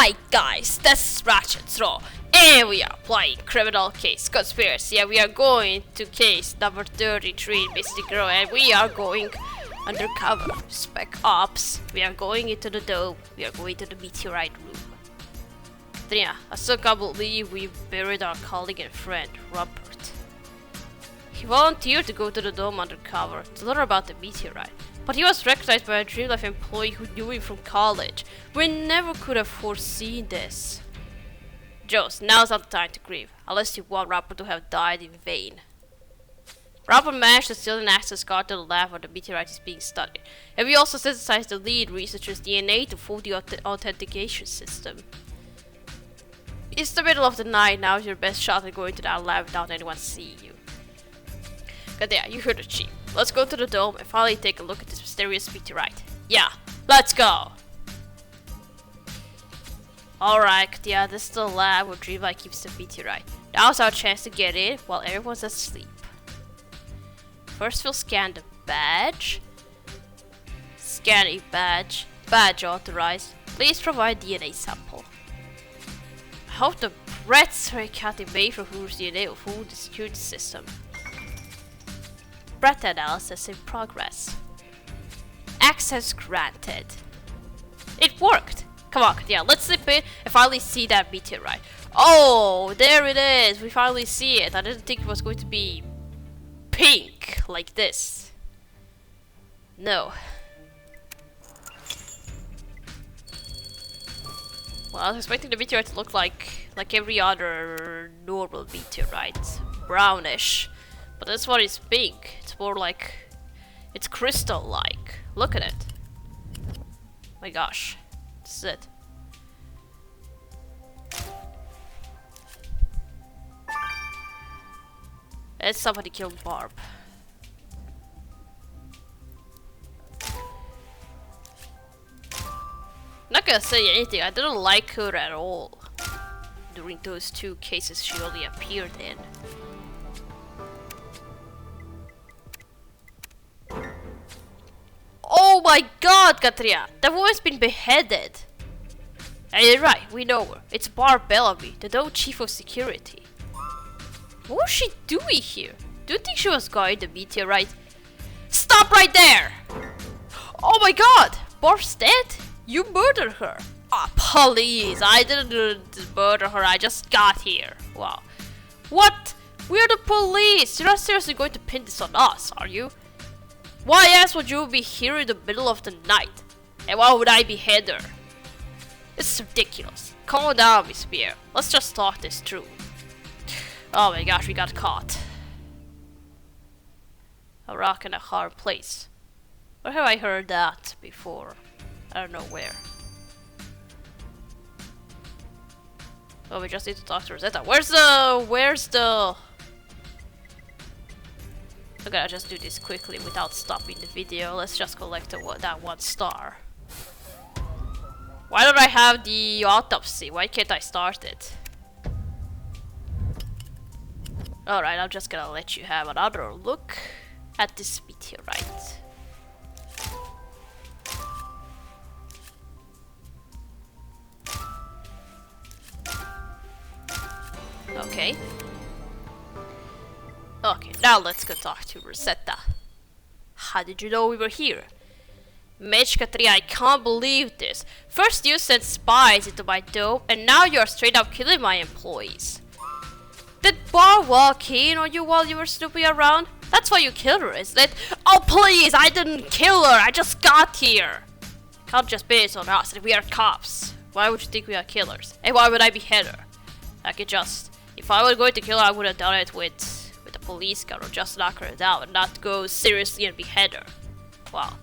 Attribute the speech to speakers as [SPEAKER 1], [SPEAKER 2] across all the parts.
[SPEAKER 1] Hi guys, this is Ratchet Throw, and we are playing Criminal Case Conspiracy, and we are going to case number 33, Misty Girl, and we are going undercover, Spec Ops. We are going into the dome, we are going to the meteorite room. Then yeah, I still can't believe we buried our colleague and friend, Robert. He volunteered to go to the dome undercover to learn about the meteorite. But he was recognized by a Dream Life employee who knew him from college. We never could have foreseen this. Joes, now's not the time to grieve, unless you want Robert to have died in vain. Robert managed to steal an access card to the lab where the meteorite is being studied. And we also synthesized the lead researcher's DNA to fool the authentication system. It's the middle of the night, now's your best shot at going to that lab without anyone seeing you. But yeah, you heard the chief. Let's go to the dome and finally take a look at this mysterious meteorite. Yeah, let's go! Alright, yeah, this is the lab where Dreamlight keeps the meteorite. Now's our chance to get in while everyone's asleep. First we'll scan the badge. Scanning badge. Badge authorized. Please provide DNA sample. I hope the breaths can't invade from whose DNA will fool the security system. Breath analysis in progress. Access granted. It worked! Come on, yeah, let's slip in and finally see that meteorite. Oh, there it is! We finally see it. I didn't think it was going to be pink like this. No. Well, I was expecting the meteorite to look like every other normal meteorite. Brownish. But this one is pink. It's more like... it's crystal-like. Look at it. My gosh. This is it. And somebody killed Barb. Not gonna say anything. I didn't like her at all during those two cases she only appeared in. Oh my god, Katria! That woman's been beheaded! And you're right, we know her. It's Barb Bellamy, the Dome Chief of Security. What was she doing here? Do you think she was guarding the meteorite? Stop right there! Oh my god! Barb's dead? You murdered her! Ah, please! I didn't murder her, I just got here. Wow. What? We're the police! You're not seriously going to pin this on us, are you? Why else would you be here in the middle of the night? And why would I behead her? It's ridiculous. Calm down, Miss Pierre. Let's just talk this through. Oh my gosh, we got caught. A rock in a hard place. Where have I heard that before? I don't know where. Oh, we just need to talk to Rosetta. Where's the... I'm gonna just do this quickly without stopping the video. Let's just collect that 1 star. Why don't I have the autopsy? Why can't I start it? Alright, I'm just gonna let you have another look at this meteorite. Okay. Okay, now let's go talk to Rosetta. How did you know we were here? Mitch, Katria, I can't believe this. First you sent spies into my dome, and now you're straight up killing my employees. Did Barb walk in on you while you were snooping around? That's why you killed her, isn't it? Oh please, I didn't kill her, I just got here. Can't just base on us, and we are cops. Why would you think we are killers? And why would I behead her? I could just... if I were going to kill her, I would have done it with a police car or just knock her down and not go seriously and behead her. Wow.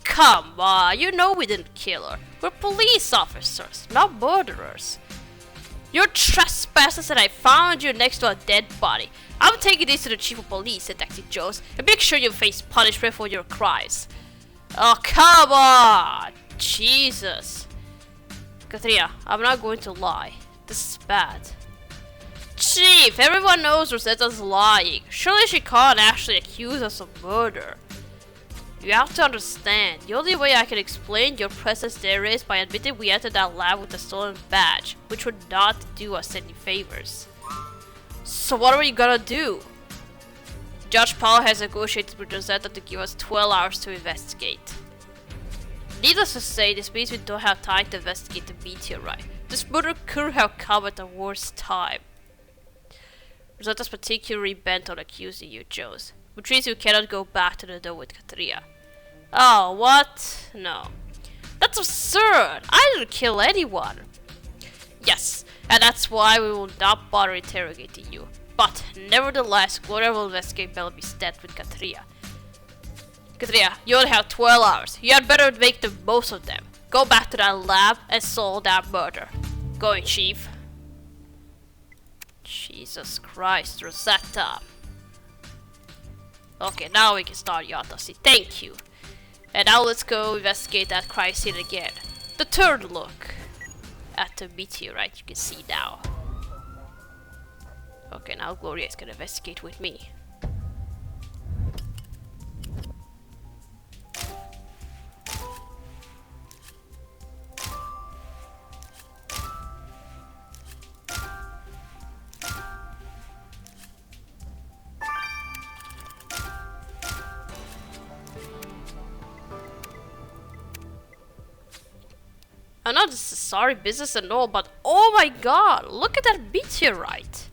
[SPEAKER 1] Come on, you know we didn't kill her. We're police officers, not murderers. You're trespassers and I found you next to a dead body. I'm taking this to the chief of police, Detective Jones, and make sure you face punishment for your crimes. Oh, come on! Jesus. Katria, I'm not going to lie. This is bad. Chief, everyone knows Rosetta's lying. Surely she can't actually accuse us of murder. You have to understand, the only way I can explain your presence there is by admitting we entered that lab with a stolen badge, which would not do us any favors. So what are we gonna do? Judge Powell has negotiated with Rosetta to give us 12 hours to investigate. Needless to say, this means we don't have time to investigate the meteorite. This murder could have come at the worst time. Rosetta's particularly bent on accusing you, Jones, which means you cannot go back to the door with Katria. Oh, what? No. That's absurd! I didn't kill anyone! Yes, and that's why we will not bother interrogating you. But, nevertheless, Gloria will investigate Bellamy's death with Katria. Katria, you only have 12 hours. You had better make the most of them. Go back to that lab and solve that murder. Going, Chief. Jesus Christ, Rosetta. Okay, now we can start your autopsy. Thank you. And now let's go investigate that crime scene again. The third look at the meteorite you can see now. Okay, now Gloria is gonna investigate with me. I know this is sorry business and all, but oh my god, look at that meteorite!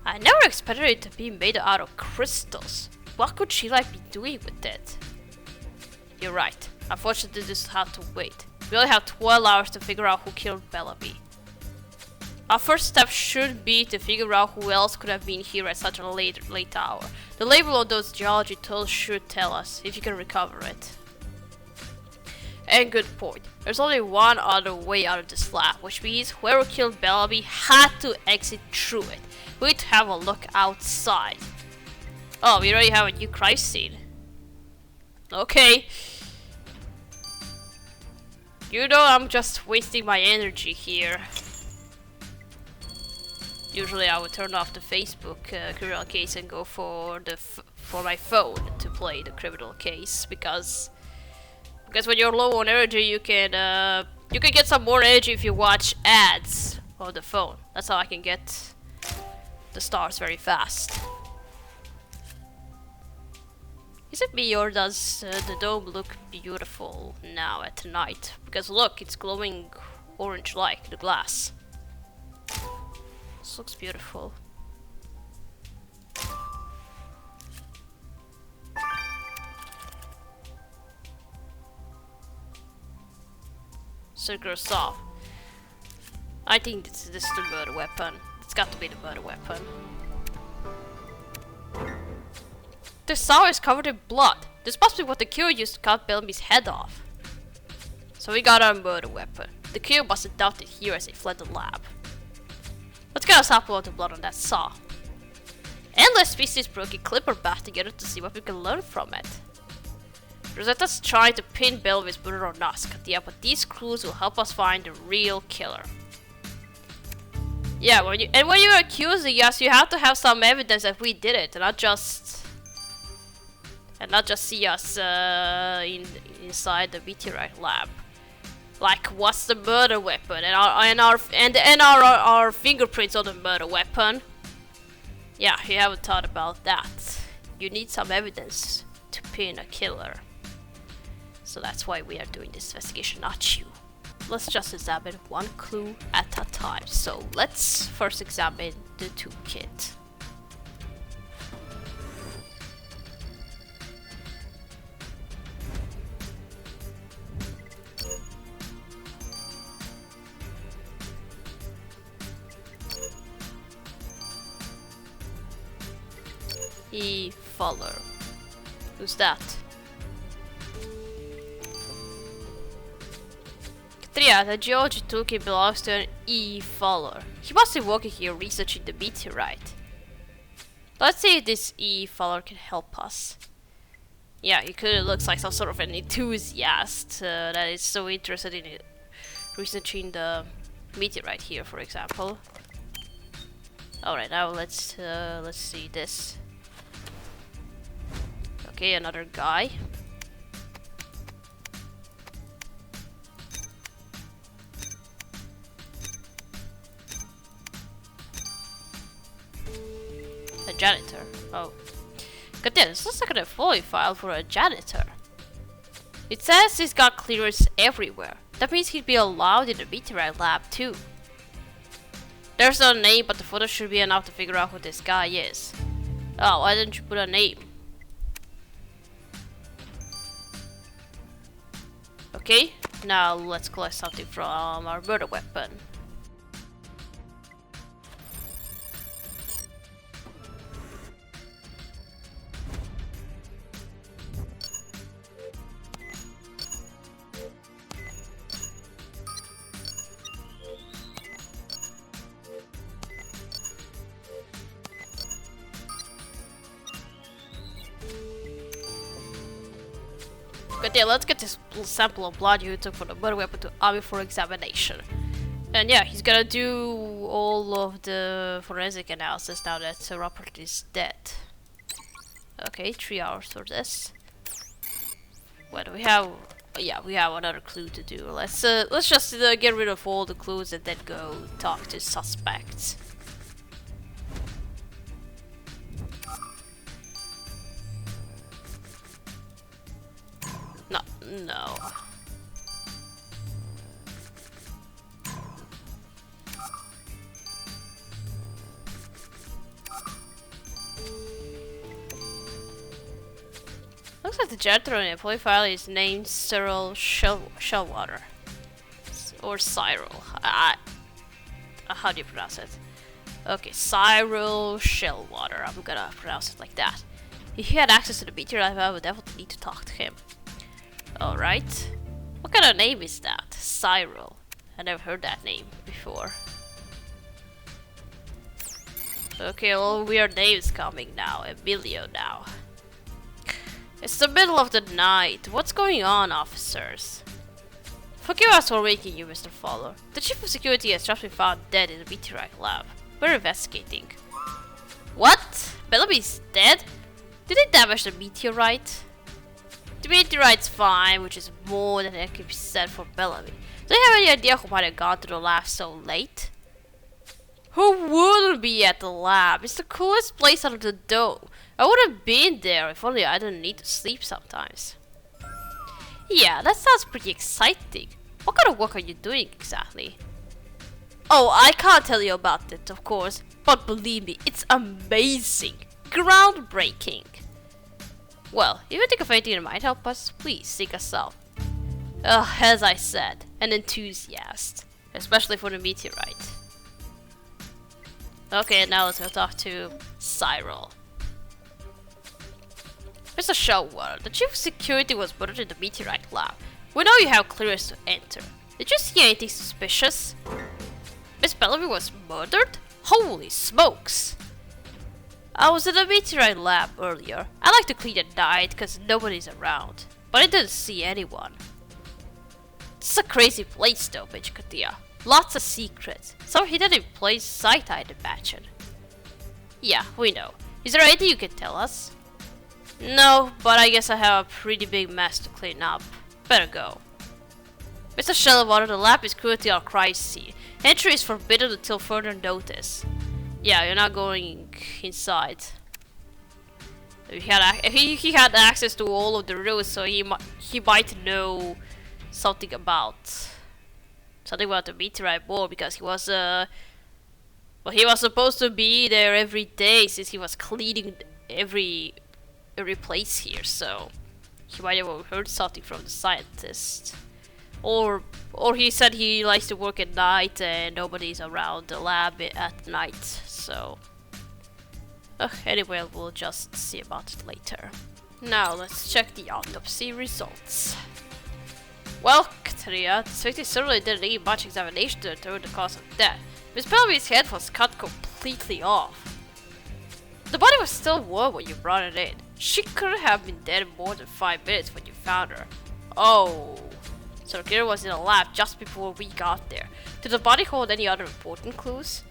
[SPEAKER 1] I never expected it to be made out of crystals. What could she like be doing with it? You're right. Unfortunately, this will have to wait. We only have 12 hours to figure out who killed Bellamy. Our first step should be to figure out who else could have been here at such a late hour. The label on those geology tools should tell us if you can recover it. And good point. There's only one other way out of this lab, which means whoever killed Bellamy had to exit through it. We need to have a look outside. Oh, we already have a new crime scene. Okay. You know, I'm just wasting my energy here. Usually I would turn off the Facebook criminal case and go for my phone to play the criminal case, because when you're low on energy, you can get some more energy if you watch ads on the phone. That's how I can get the stars very fast. Is it me, or does the dome look beautiful now at night? Because look, it's glowing orange like the glass. This looks beautiful. Circular saw. I think this is the murder weapon. It's got to be the murder weapon. The saw is covered in blood. This must be what the killer used to cut Bellamy's head off. So we got our murder weapon. The killer must have dumped it here as he fled the lab. Let's get a sample of the blood on that saw. Endless species broke a clipper back together to see what we can learn from it. Rosetta's trying to pin Bellamy's murder on us, Katia, but these clues will help us find the real killer. Yeah, when you're accusing us, you have to have some evidence that we did it, and not just see us inside the meteorite lab. Like, what's the murder weapon, and our fingerprints on the murder weapon. Yeah, you haven't thought about that. You need some evidence to pin a killer. So that's why we are doing this investigation, not you. Let's just examine one clue at a time. So let's first examine the toolkit. Faller. Who's that? Katria, the geology toolkit belongs to an Faller. He must be working here researching the meteorite. Let's see if this Faller can help us. Yeah, he clearly looks like some sort of an enthusiast that is so interested in researching the meteorite here, for example. Alright, now let's see this. Okay, another guy. janitor. Oh. God damn, this looks like an employee file for a janitor. It says he's got clearance everywhere. That means he'd be allowed in the meteorite lab too. There's no name, but the photo should be enough to figure out who this guy is. Oh, why didn't you put a name? Okay, now let's collect something from our murder weapon. But yeah, let's get this sample of blood you took for the murder weapon to Abi for examination. And yeah, he's gonna do all of the forensic analysis now that Robert is dead. Okay, 3 hours for this. What do we have? Yeah, we have another clue to do. Let's just get rid of all the clues and then go talk to suspects. No. Looks like the janitor in the employee file is named Cyril Shellwater. Or Cyril. How do you pronounce it? Okay, Cyril Shellwater. I'm gonna pronounce it like that. If he had access to the meteorite, I would definitely need to talk to him. Alright. What kind of name is that? Cyril. I never heard that name before. Okay, all weird names coming now. Emilio now. It's the middle of the night. What's going on, officers? Forgive us for waking you, Mr. Fowler. The chief of security has just been found dead in the meteorite lab. We're investigating. What? Bellamy's dead? Did they damage the meteorite? The meteorite's fine, which is more than it can be said for Bellamy. Do you have any idea who might have gone to the lab so late? Who wouldn't be at the lab? It's the coolest place under the dome. I would have been there if only I didn't need to sleep sometimes. Yeah, that sounds pretty exciting. What kind of work are you doing exactly? Oh, I can't tell you about it, of course, but believe me, it's amazing. Groundbreaking. Well, if you think of anything that might help us, please seek us out. As I said, an enthusiast, especially for the meteorite. Okay, now let's go talk to Cyril. Mr. Shellwater, the chief of security was murdered in the meteorite lab. We know you have clearance to enter. Did you see anything suspicious? Miss Bellamy was murdered? Holy smokes! I was in the meteorite lab earlier. I like to clean at night because nobody's around. But I didn't see anyone. It's a crazy place though, Katia. Lots of secrets. Some hidden in plain sight, I'd imagine. Yeah, we know. Is there anything you can tell us? No, but I guess I have a pretty big mess to clean up. Better go. Mr. Shellwater, the lab is currently on crime scene. Entry is forbidden until further notice. Yeah, you're not going inside. He had access to all of the rooms, so he might know something about the meteorite ball because he was he was supposed to be there every day since he was cleaning every place here. So he might have heard something from the scientist, or he said he likes to work at night and nobody's around the lab at night. So anyway, we'll just see about it later. Now let's check the autopsy results. Well, Katria, this victim certainly didn't need much examination to determine the cause of death. Miss Bellamy's head was cut completely off. The body was still warm when you brought it in. She couldn't have been dead more than 5 minutes when you found her. Oh, so the killer was in the lab just before we got there. Did the body hold any other important clues?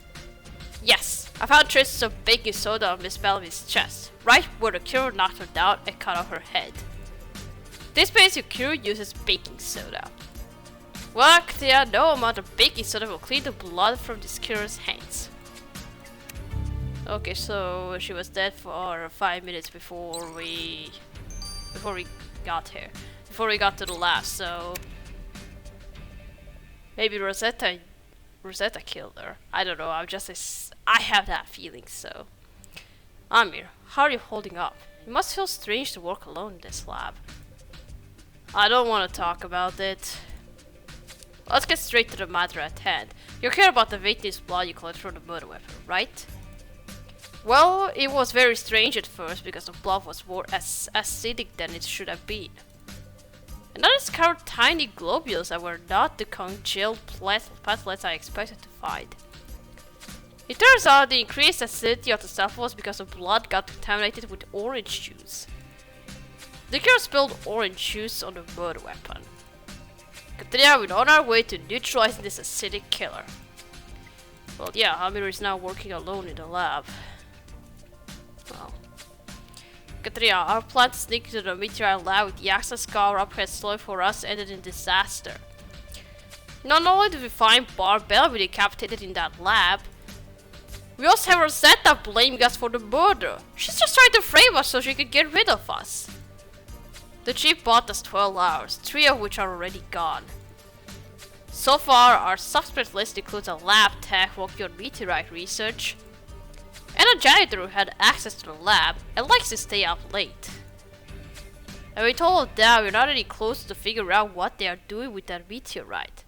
[SPEAKER 1] Yes, I found traces of baking soda on Miss Bellamy's chest, right where the killer knocked her down and cut off her head. This means your killer uses baking soda. Well, yeah, no amount of baking soda will clean the blood from this killer's hands. Okay, so she was dead for 5 minutes before we got here. Before we got to the lab, so maybe Rosetta killed her. I don't know, I have that feeling, so. Amir, how are you holding up? It must feel strange to work alone in this lab. I don't want to talk about it. Let's get straight to the matter at hand. You care about the victim's blood you collected from the murder weapon, right? Well, it was very strange at first because the blood was more acidic than it should have been. And that discovered tiny globules that were not the congealed platelets I expected to find. It turns out the increased acidity of the stuff was because the blood got contaminated with orange juice. The killer spilled orange juice on the murder weapon. Katrina, we're on our way to neutralizing this acidic killer. Well, yeah, Amir is now working alone in the lab. Well, Katrina, our plan to sneak into the meteorite lab with the access car upgrade slowly for us ended in disaster. Not only did we find Barbell decapitated in that lab, we also have Rosetta blaming us for the murder. She's just trying to frame us so she could get rid of us. The chief bought us 12 hours, 3 of which are already gone. So far, our suspect list includes a lab tech working on meteorite research, and a janitor who had access to the lab and likes to stay up late. And with all of that, we're not any closer to figure out what they are doing with that meteorite.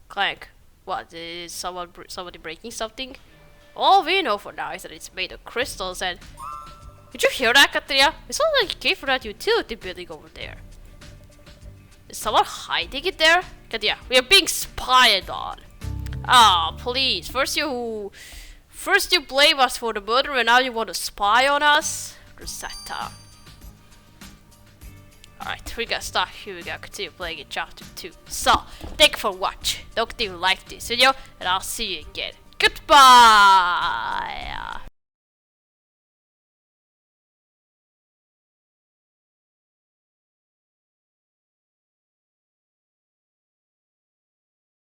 [SPEAKER 1] Clank, what, is somebody breaking something? All we know for now is that it's made of crystals and... Did you hear that, Katrina? It sounded like it came from that utility building over there. Is someone hiding it there? Katrina, we are being spied on. Ah, please. First you blame us for the murder and now you want to spy on us? Rosetta. Alright, we gotta stop here. We gotta continue playing in chapter 2. So, thank you for watching. Don't you like this video, and I'll see you again. Goodbye!